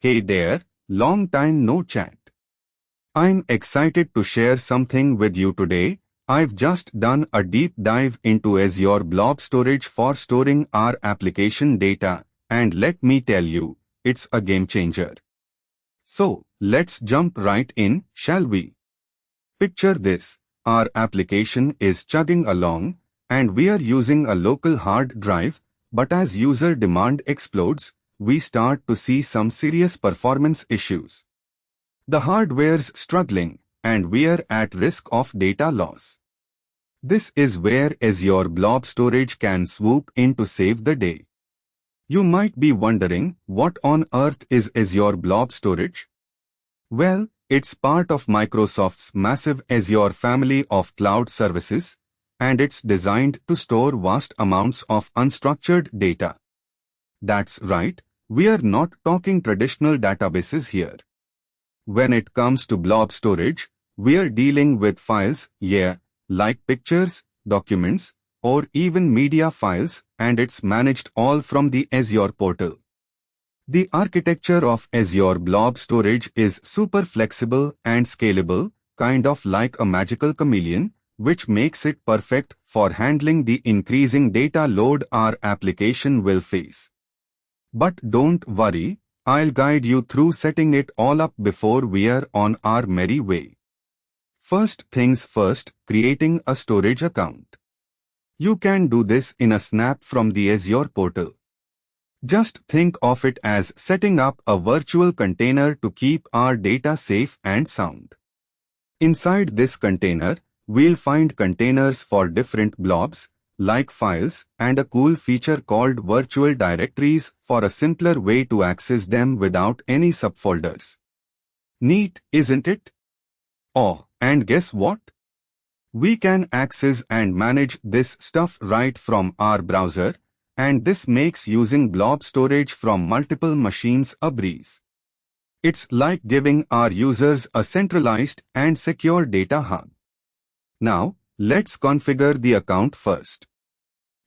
Hey there, long time no chat. I'm excited to share something with you today. I've just done a deep dive into Azure Blob Storage for storing our application data, and let me tell you, it's a game changer. So, let's jump right in, shall we? Picture this, our application is chugging along, and we are using a local hard drive, but as user demand explodes, we start to see some serious performance issues. The hardware's struggling, and we're at risk of data loss. This is where Azure Blob Storage can swoop in to save the day. You might be wondering, what on earth is Azure Blob Storage? Well, it's part of Microsoft's massive Azure family of cloud services, and it's designed to store vast amounts of unstructured data. That's right, we're not talking traditional databases here. When it comes to blob storage, we're dealing with files, like pictures, documents, or even media files, and it's managed all from the Azure portal. The architecture of Azure Blob Storage is super flexible and scalable, kind of like a magical chameleon, which makes it perfect for handling the increasing data load our application will face. But don't worry, I'll guide you through setting it all up before we're on our merry way. First things first, creating a storage account. You can do this in a snap from the Azure portal. Just think of it as setting up a virtual container to keep our data safe and sound. Inside this container, we'll find containers for different blobs, like files, and a cool feature called virtual directories for a simpler way to access them without any subfolders. Neat, isn't it? Oh, and guess what? We can access and manage this stuff right from our browser, and this makes using blob storage from multiple machines a breeze. It's like giving our users a centralized and secure data hub. Now, let's configure the account first.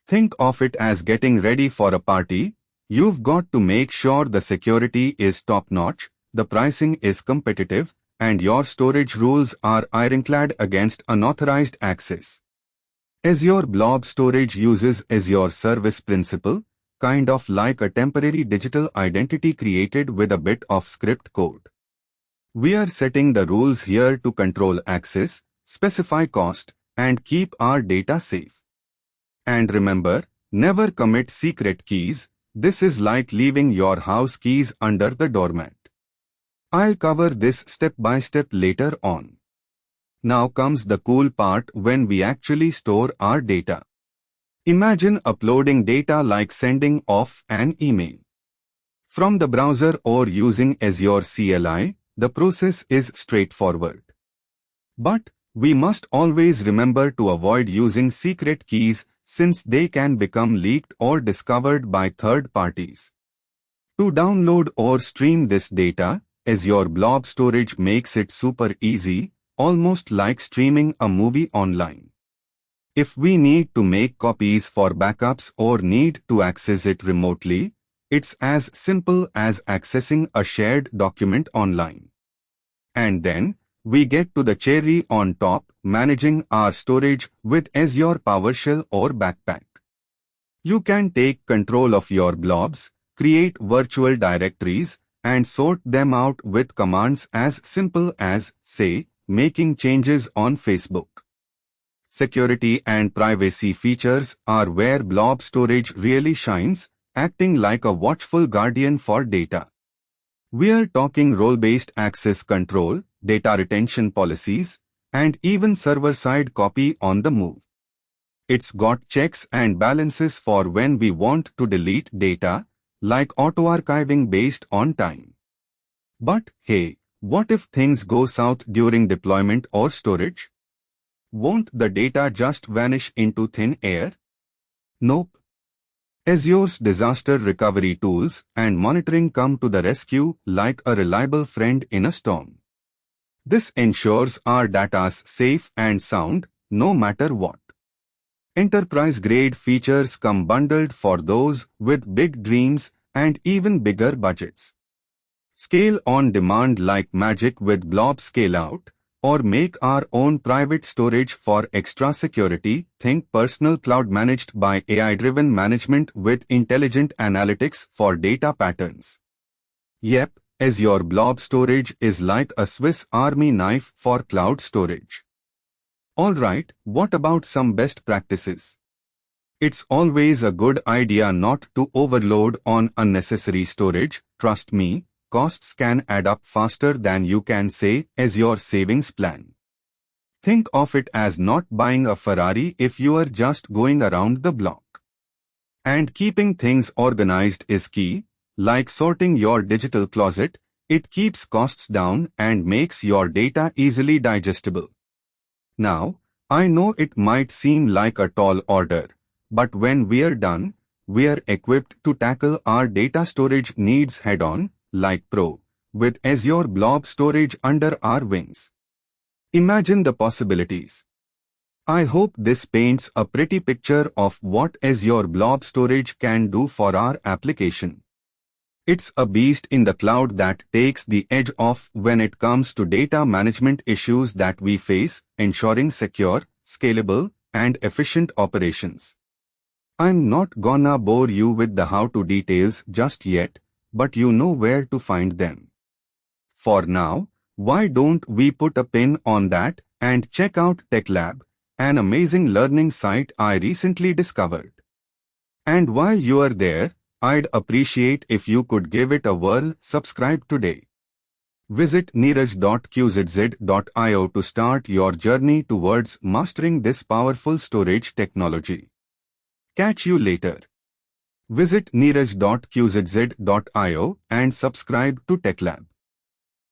Think of it as getting ready for a party. You've got to make sure the security is top-notch, the pricing is competitive, and your storage rules are ironclad against unauthorized access. Azure Blob Storage uses Azure Service Principal, kind of like a temporary digital identity created with a bit of script code. We are setting the rules here to control access, specify cost, and keep our data safe. And remember, never commit secret keys. This is like leaving your house keys under the doormat. I'll cover this step by step later on. Now comes the cool part when we actually store our data. Imagine uploading data like sending off an email. From the browser or using Azure CLI, the process is straightforward. But we must always remember to avoid using secret keys since they can become leaked or discovered by third parties. To download or stream this data, Azure Blob Storage makes it super easy, almost like streaming a movie online. If we need to make copies for backups or need to access it remotely, it's as simple as accessing a shared document online. And then, we get to the cherry on top, managing our storage with Azure PowerShell or Backpack. You can take control of your blobs, create virtual directories, and sort them out with commands as simple as, say, making changes on Facebook. Security and privacy features are where blob storage really shines, acting like a watchful guardian for data. We're talking role-based access control, data retention policies, and even server-side copy on the move. It's got checks and balances for when we want to delete data, like auto-archiving based on time. But hey, what if things go south during deployment or storage? Won't the data just vanish into thin air? Nope. Azure's disaster recovery tools and monitoring come to the rescue like a reliable friend in a storm. This ensures our data's safe and sound, no matter what. Enterprise-grade features come bundled for those with big dreams and even bigger budgets. scale on demand like magic with Blob Scale-Out, or make our own private storage for extra security. Think personal cloud managed by AI-driven management with intelligent analytics for data patterns. Yep, Azure Blob Storage is like a Swiss Army knife for cloud storage. Alright, what about some best practices? It's always a good idea not to overload on unnecessary storage. Trust me, costs can add up faster than you can say Azure savings plan. Think of it as not buying a Ferrari if you are just going around the block. And keeping things organized is key, like sorting your digital closet. It keeps costs down and makes your data easily digestible. Now, I know it might seem like a tall order, but when we're done, we're equipped to tackle our data storage needs head-on, like pro, with Azure Blob Storage under our wings. Imagine the possibilities. I hope this paints a pretty picture of what Azure Blob Storage can do for our application. It's a beast in the cloud that takes the edge off when it comes to data management issues that we face, ensuring secure, scalable, and efficient operations. I'm not gonna bore you with the how-to details just yet, but you know where to find them. For now, why don't we put a pin on that and check out TechLab, an amazing learning site I recently discovered. And while you are there, I'd appreciate if you could give it a whirl. Subscribe today. Visit neeraj.todayI've.io to start your journey towards mastering this powerful storage technology. Catch you later. Visit neeraj.todayI've.io and subscribe to TechLab.